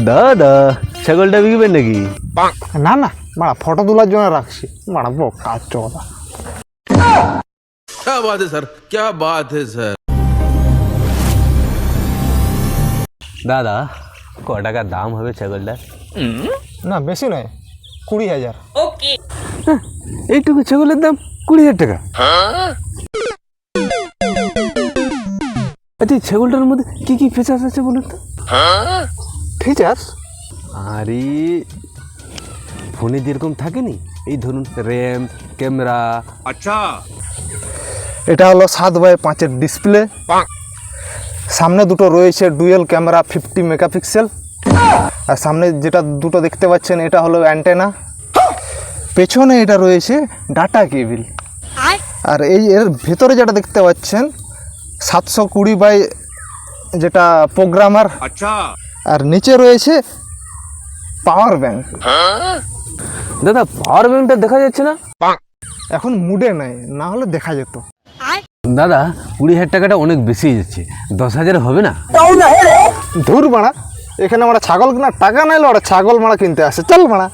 দাদা ছাগলটা বিকবেন নাকি? না না মারা ফটো তোলার জন্য রাখছি মারা বোকা চোদা। क्या बात है सर, क्या बात है सर। দাদা ক টাকা দাম হবে ছাগলটার? না বেশি নয়, 20,000। এইটুকু ছাগলের দাম 20,000 টাকা? আচ্ছা এই ছাগলটার মধ্যে কি কি ফিচার্স আছে বলুন তো? ফিচার্স? আরে ফোনে যেরকম থাকেনি, এই ধরুন র্যাম, ক্যামেরা। এটা হলো 7x5 ডিসপ্লে, সামনে দুটো রয়েছে ডুয়েল ক্যামেরা 50 মেগাপিক্সেল, আর সামনে যেটা দুটো দেখতে পাচ্ছেন এটা হলো অ্যান্টেনা, পেছনে এটা রয়েছে ডাটা কেবিল, আর এই এর ভেতরে যেটা দেখতে পাচ্ছেন 720 বাই যেটা প্রোগ্রামার, আর নিচে রয়েছে পাওয়ার ব্যাংক। দাদা পাওয়ার ব্যাংকটা দেখা যাচ্ছে না? এখন মুডে নাই, না হলে দেখা যেত। দাদা 20,000 টাকাটা অনেক বেশি যাচ্ছে, 10,000 হবে না? ধুর মারা, এখানে আমরা ছাগল কেনার টাকা নাইলে ওরা ছাগল মারা কিনতে আসে, চল মারা।